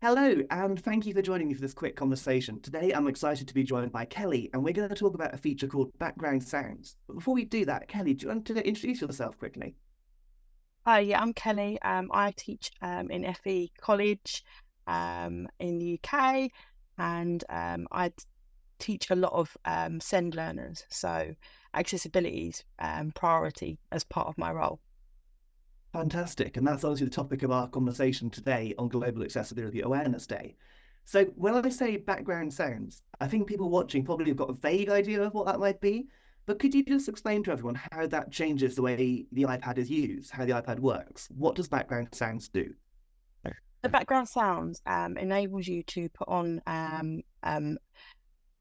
Hello, and thank you for joining me for this quick conversation. Today, I'm excited to be joined by Kelly, and we're going to talk about a feature called background sounds. But before we do that, Kelly, do you want to introduce yourself quickly? Hi, yeah, I'm Kelly. I teach in FE college in the UK, and teach a lot of SEND learners. So accessibility is priority as part of my role. Fantastic, and that's obviously the topic of our conversation today on Global Accessibility Awareness Day. So, when I say background sounds, I think people watching probably have got a vague idea of what that might be. But could you just explain to everyone how that changes the way the iPad is used, how the iPad works? What does background sounds do? The background sounds enables you to put on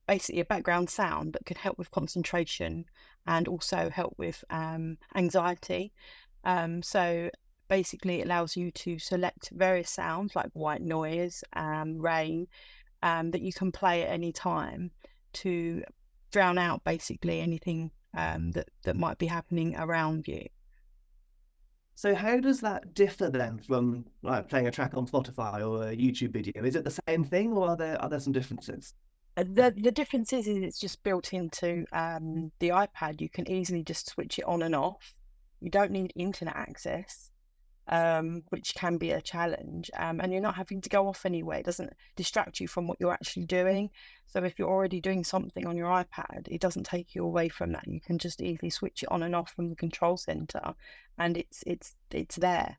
basically a background sound that could help with concentration and also help with anxiety. So basically, it allows you to select various sounds like white noise, rain, that you can play at any time to drown out basically anything that might be happening around you. So how does that differ then from like playing a track on Spotify or a YouTube video? Is it the same thing, or are there some differences? The difference is it's just built into the iPad. You can easily just switch it on and off. You don't need internet access, which can be a challenge. And you're not having to go off anywhere. It doesn't distract you from what you're actually doing. So if you're already doing something on your iPad, it doesn't take you away from that. You can just easily switch it on and off from the control center, and it's there.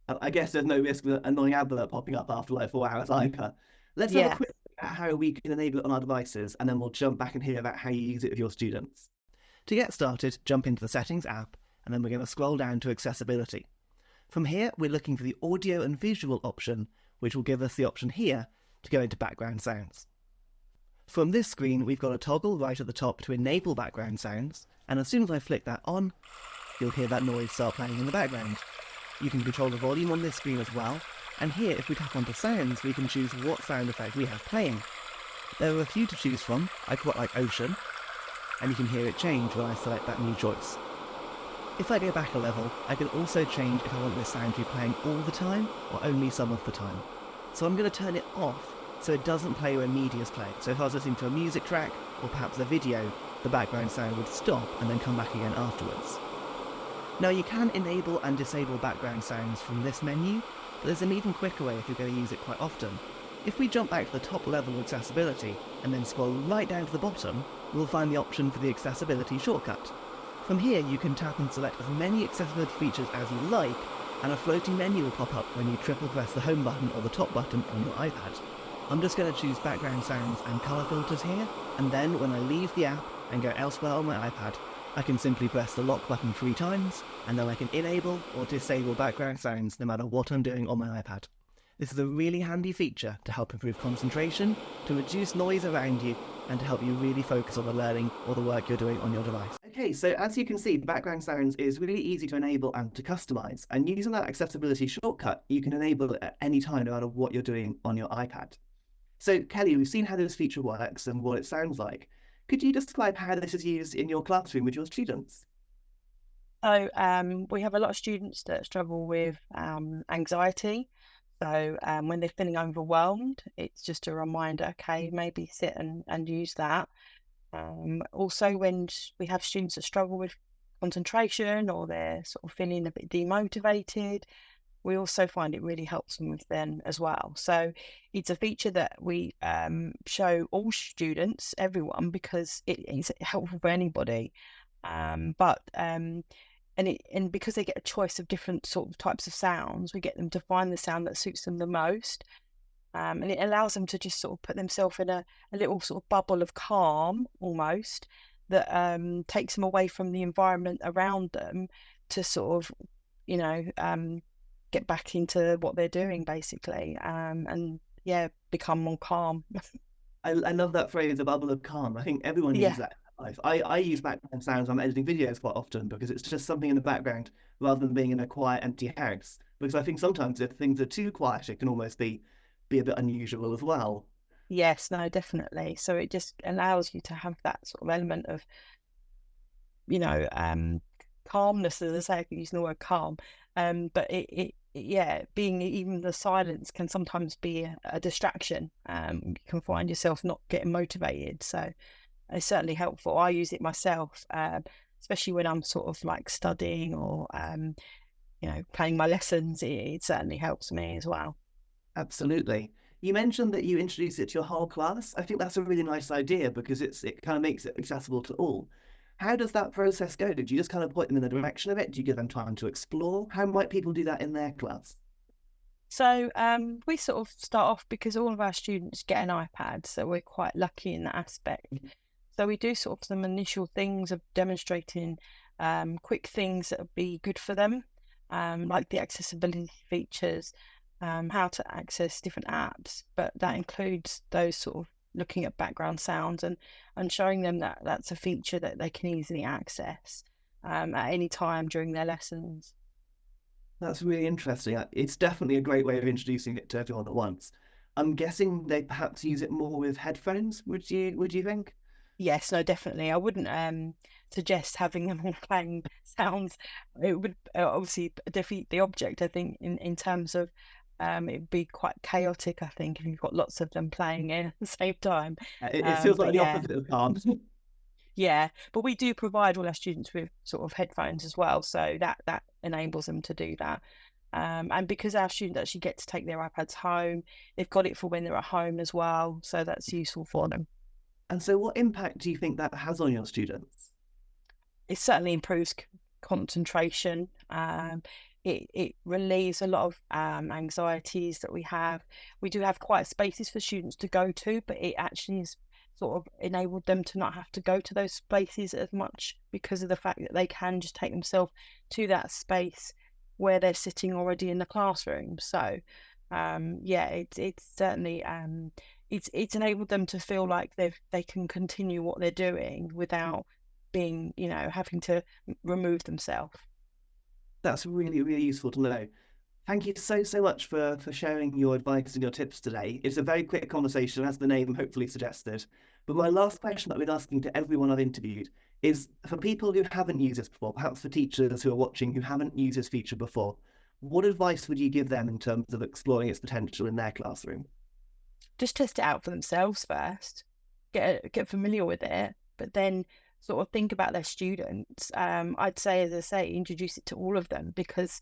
I guess there's no risk of an annoying advert popping up after like 4 hours either. Let's have a Yeah. quick look at how we can enable it on our devices, and then we'll jump back and hear about how you use it with your students. To get started, jump into the Settings app, and then we're going to scroll down to Accessibility. From here, we're looking for the Audio and Visual option, which will give us the option here to go into Background Sounds. From this screen, we've got a toggle right at the top to enable background sounds, and as soon as I flick that on, you'll hear that noise start playing in the background. You can control the volume on this screen as well, and here if we tap onto sounds we can choose what sound effect we have playing. There are a few to choose from. I quite like ocean, and you can hear it change when I select that new choice. If I go back a level, I can also change if I want this sound to be playing all the time or only some of the time. So I'm going to turn it off so it doesn't play when media's playing. So if I was listening to a music track or perhaps a video, the background sound would stop and then come back again afterwards. Now you can enable and disable background sounds from this menu, but there's an even quicker way if you're going to use it quite often. If we jump back to the top level of accessibility and then scroll right down to the bottom, we'll find the option for the accessibility shortcut. From here you can tap and select as many accessibility features as you like, and a floating menu will pop up when you triple press the home button or the top button on your iPad. I'm just going to choose background sounds and colour filters here, and then when I leave the app and go elsewhere on my iPad, I can simply press the lock button 3 times, and then I can enable or disable background sounds no matter what I'm doing on my iPad. This is a really handy feature to help improve concentration, to reduce noise around you, and to help you really focus on the learning or the work you're doing on your device. Okay, so as you can see, background sounds is really easy to enable and to customize. And using that accessibility shortcut, you can enable it at any time, no matter what you're doing on your iPad. So, Kelly, we've seen how this feature works and what it sounds like. Could you describe how this is used in your classroom with your students? So we have a lot of students that struggle with anxiety. So when they're feeling overwhelmed, it's just a reminder, okay, maybe sit and use that. Also, when we have students that struggle with concentration or they're sort of feeling a bit demotivated, we also find it really helps them with them as well. So it's a feature that we show all students, everyone, because it's helpful for anybody. And because they get a choice of different sort of types of sounds, we get them to find the sound that suits them the most. And it allows them to just sort of put themselves in a little sort of bubble of calm almost that takes them away from the environment around them to sort of, you know, get back into what they're doing basically. And yeah, become more calm. I love that phrase, a bubble of calm. I think everyone uses Yeah. that in life. I use background sounds when I'm editing videos quite often because it's just something in the background rather than being in a quiet, empty house. Because I think sometimes if things are too quiet, it can almost be a bit unusual as well. Yes, no, definitely. So it just allows you to have that sort of element of, you know, calmness, as I say, I can use the word calm. But it yeah, being even the silence can sometimes be a distraction. You can find yourself not getting motivated. So it's certainly helpful. I use it myself, especially when I'm sort of like studying or, playing my lessons. It certainly helps me as well. Absolutely. You mentioned that you introduced it to your whole class. I think that's a really nice idea because it kind of makes it accessible to all. How does that process go? Did you just kind of point them in the direction of it? Do you give them time to explore? How might people do that in their class? So we sort of start off because all of our students get an iPad, so we're quite lucky in that aspect. So we do sort of some initial things of demonstrating quick things that would be good for them, like the accessibility features, how to access different apps, but that includes those sort of looking at background sounds and showing them that that's a feature that they can easily access at any time during their lessons. That's really interesting. It's definitely a great way of introducing it to everyone at once. I'm guessing they perhaps use it more with headphones. Would you think? Yes, no, definitely. I wouldn't suggest having them all playing sounds. It would obviously defeat the object, I think, in terms of it'd be quite chaotic, I think, if you've got lots of them playing it at the same time. It feels like But the yeah, opposite of calm. yeah. But we do provide all our students with sort of headphones as well, so that enables them to do that. And because our students actually get to take their iPads home, they've got it for when they're at home as well, so that's useful for them. And so, what impact do you think that has on your students? It certainly improves concentration. It relieves a lot of anxieties that we have. We do have quiet spaces for students to go to, but it actually has sort of enabled them to not have to go to those spaces as much because of the fact that they can just take themselves to that space where they're sitting already in the classroom. So, yeah, it's certainly it's enabled them to feel like they can continue what they're doing without being, having to remove themselves. That's really, really useful to know. Thank you so much for sharing your advice and your tips today. It's a very quick conversation, as the name hopefully suggested. But my last question that I've been asking to everyone I've interviewed is for people who haven't used this before, perhaps for teachers who are watching who haven't used this feature before, what advice would you give them in terms of exploring its potential in their classroom? Just test it out for themselves first, get familiar with it, but then sort of think about their students. I'd say, as I say, introduce it to all of them because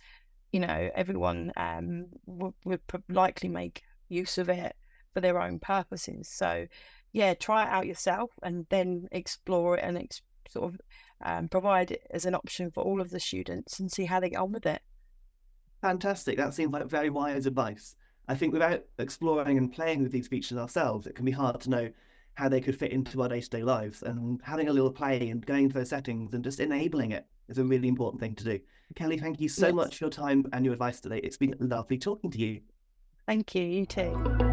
everyone would likely make use of it for their own purposes. So yeah, try it out yourself and then explore it and sort of provide it as an option for all of the students and see how they get on with it. Fantastic. That seems like very wise advice. I think without exploring and playing with these features ourselves, it can be hard to know how they could fit into our day-to-day lives. And having a little play and going into those settings and just enabling it is a really important thing to do. Kelly, thank you so Yes. much for your time and your advice today. It's been lovely talking to you. Thank you. You too.